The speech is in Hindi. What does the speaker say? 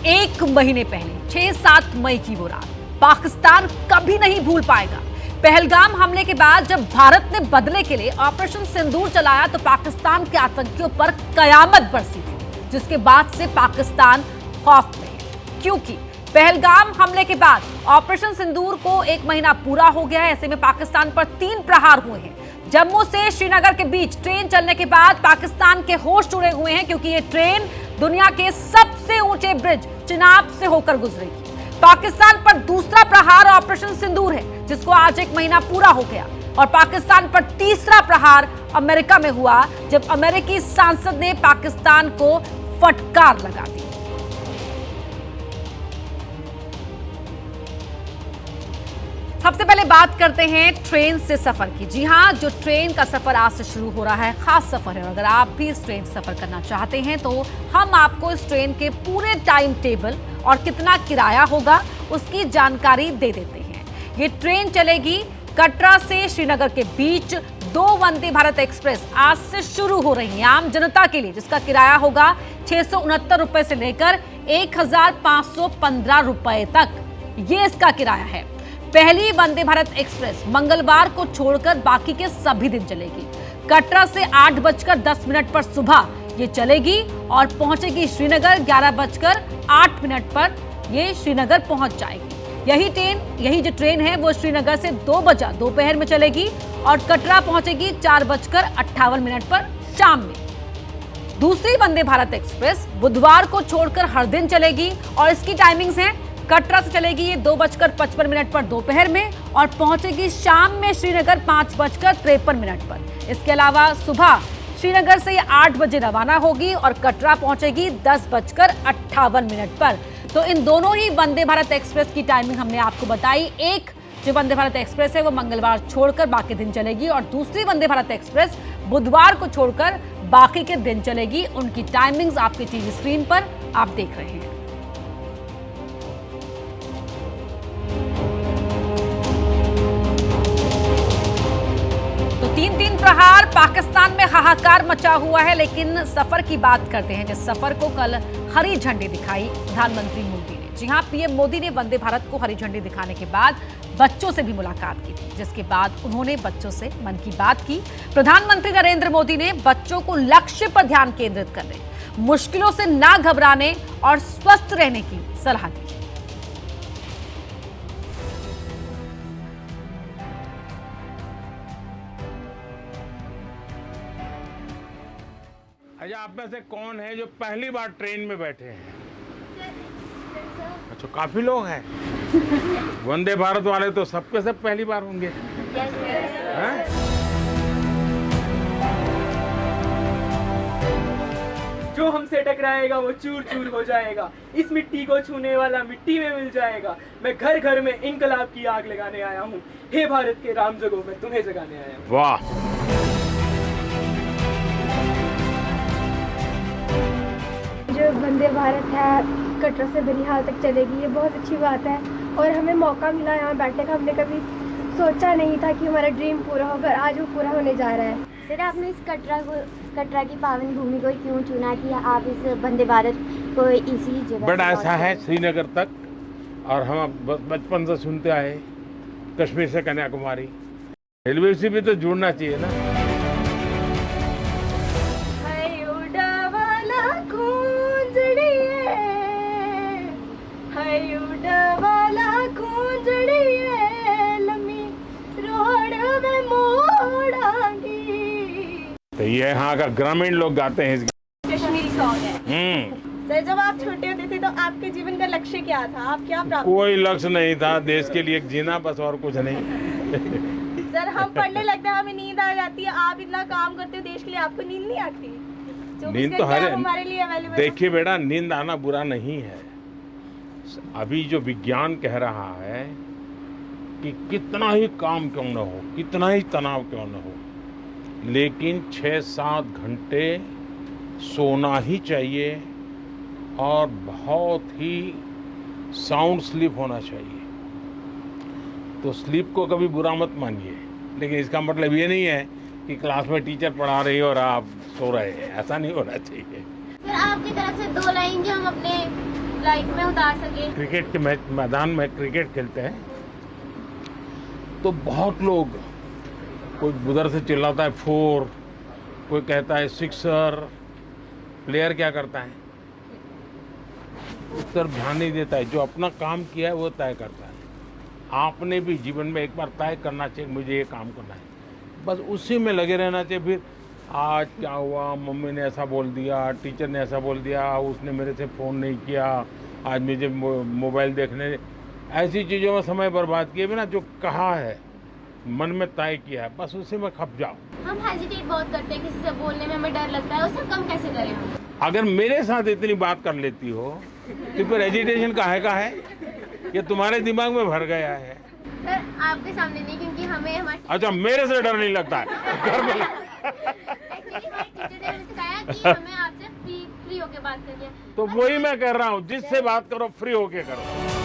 1 महीने पहले 6-7 मई की वो रात पाकिस्तान कभी नहीं भूल पाएगा। पहलगाम हमले के बाद जब भारत ने बदले के लिए ऑपरेशन सिंदूर चलाया तो पाकिस्तान के आतंकियों पर कयामत बरसी थी, जिसके बाद से पाकिस्तान खौफ में है। क्योंकि पहलगाम हमले के बाद ऑपरेशन सिंदूर को 1 महीना पूरा हो गया है। ऐसे में पाकिस्तान पर 3 प्रहार हुए हैं। जम्मू से श्रीनगर के बीच ट्रेन चलने के बाद पाकिस्तान के होश उड़े हुए हैं, क्योंकि ये ट्रेन दुनिया के सबसे ऊंचे ब्रिज चिनाब से होकर गुजरेगी। पाकिस्तान पर दूसरा प्रहार ऑपरेशन सिंदूर है, जिसको आज 1 महीना पूरा हो गया। और पाकिस्तान पर तीसरा प्रहार अमेरिका में हुआ, जब अमेरिकी सांसद ने पाकिस्तान को फटकार लगा दी। सबसे पहले बात करते हैं ट्रेन से सफर की। जी हां, जो ट्रेन का सफर आज से शुरू हो रहा है खास सफर है। अगर आप भी इस ट्रेन से सफर करना चाहते हैं तो हम आपको इस ट्रेन के पूरे टाइम टेबल और कितना किराया होगा उसकी जानकारी दे देते हैं। ये ट्रेन चलेगी कटरा से श्रीनगर के बीच। 2 वंदे भारत एक्सप्रेस आज से शुरू हो रही है आम जनता के लिए, जिसका किराया होगा 669 रुपए से लेकर 1515 रुपए तक। ये इसका किराया है। पहली वंदे भारत एक्सप्रेस मंगलवार को छोड़कर बाकी के सभी दिन चलेगी। कटरा से 8:10 पर सुबह ये चलेगी और पहुंचेगी श्रीनगर 11:08 पर ये श्रीनगर पहुंच जाएगी। यही जो ट्रेन है वो श्रीनगर से 2 बजे दोपहर में चलेगी और कटरा पहुंचेगी 4:58 पर शाम में। दूसरी वंदे भारत एक्सप्रेस बुधवार को छोड़कर हर दिन चलेगी और इसकी टाइमिंग्स हैं। कटरा से चलेगी ये 2:55 पर दोपहर में और पहुंचेगी शाम में श्रीनगर 5:53 पर। इसके अलावा सुबह श्रीनगर से ये 8 बजे रवाना होगी और कटरा पहुंचेगी 10:58 पर। तो इन दोनों ही वंदे भारत एक्सप्रेस की टाइमिंग हमने आपको बताई। एक जो वंदे भारत एक्सप्रेस है वो मंगलवार छोड़कर बाकी दिन चलेगी और दूसरी वंदे भारत एक्सप्रेस बुधवार को छोड़कर बाकी के दिन चलेगी। उनकी टाइमिंग्स आपके टीवी स्क्रीन पर आप देख रहे हैं। तीन प्रहार पाकिस्तान में हाहाकार मचा हुआ है। लेकिन सफर की बात करते हैं, जिस सफर को कल हरी झंडी दिखाई प्रधानमंत्री मोदी ने। जी हां, पीएम मोदी ने वंदे भारत को हरी झंडी दिखाने के बाद बच्चों से भी मुलाकात की थी, जिसके बाद उन्होंने बच्चों से मन की बात की। प्रधानमंत्री नरेंद्र मोदी ने बच्चों को लक्ष्य पर ध्यान केंद्रित करने, मुश्किलों से ना घबराने और स्वस्थ रहने की सलाह दी। अच्छा, आप में से कौन है जो पहली बार ट्रेन में बैठे हैं? अच्छा, काफी लोग हैं। वंदे भारत वाले तो सबके सब पहली बार होंगे। हैं? जो हमसे टकराएगा वो चूर चूर हो जाएगा। इस मिट्टी को छूने वाला मिट्टी में मिल जाएगा। मैं घर घर में इनकलाब की आग लगाने आया हूँ। हे भारत के राम जगो, मैं तुम्हें जगाने आया हूँ। वाह, जो वंदे भारत है कटरा से बनिहाल तक चलेगी, ये बहुत अच्छी बात है और हमें मौका मिला यहाँ बैठने का। हमने कभी सोचा नहीं था कि हमारा ड्रीम पूरा होगा, आज वो पूरा होने जा रहा है। सर, आपने इस कटरा की पावन भूमि को क्यों चुना कि आप इस वंदे भारत को इसी जगह? बड़ा ऐसा है श्रीनगर तक, और हम बचपन से सुनते आए कश्मीर से कन्याकुमारी। रेलवे से भी तो जुड़ना चाहिए ना। तो ये यहाँ का ग्रामीण लोग गाते हैं। कश्मीरी सॉन्ग है। सर, जब आप छोटे होते थे तो आपके जीवन का लक्ष्य क्या था? आप क्या प्राप्त? कोई लक्ष्य नहीं था, देश के लिए जीना बस, और कुछ नहीं। सर, हम पढ़ने लगते हैं, हमें नींद आ जाती है। आप इतना काम करते हो देश के लिए, आपको नींद नहीं आती? नींद तो हमारे लिए अवेलेबल। देखिए बेटा, नींद आना बुरा नहीं है। अभी जो विज्ञान कह रहा है कि कितना ही काम क्यों न हो, कितना ही तनाव क्यों न हो, लेकिन 6-7 घंटे सोना ही चाहिए और बहुत ही साउंड स्लीप होना चाहिए। तो स्लीप को कभी बुरा मत मानिए, लेकिन इसका मतलब ये नहीं है कि क्लास में टीचर पढ़ा रही हो और आप सो रहे हैं, ऐसा नहीं होना चाहिए। सर, आपकी तरफ से 2 लाइन जो हम अपने लाइफ में उतार सके। क्रिकेट के मैदान में क्रिकेट खेलते हैं तो बहुत लोग, कोई उधर से चिल्लाता है 4, कोई कहता है 6, प्लेयर क्या करता है, उस तरफ ध्यान नहीं देता है। जो अपना काम किया है वो तय करता है। आपने भी जीवन में एक बार तय करना चाहिए, मुझे ये काम करना है, बस उसी में लगे रहना चाहिए। फिर आज क्या हुआ, मम्मी ने ऐसा बोल दिया, टीचर ने ऐसा बोल दिया, उसने मेरे से फ़ोन नहीं किया, आज मुझे मोबाइल देखने, ऐसी चीज़ों में समय बर्बाद किए बिना जो कहा है, मन में तय किया है, बस उसी में खप जाओ। हम हेजिटेट बहुत करते हैं, किसी से बोलने में हमें डर लगता है, उसे कम कैसे करें हम? अगर मेरे साथ इतनी बात कर लेती हो तो फिर एजिटेशन काहे का है? ये तुम्हारे दिमाग में भर गया है। सर आपके सामने नहीं, क्योंकि हमें हमारे अच्छा, मेरे से डर नहीं लगता है घर में एक्चुअली हमारे टीचर ने हमें सिखाया कि हमें आपसे फ्री होके बात करनी है। तो वही मैं कह रहा हूँ, जिससे बात करो फ्री होके करो।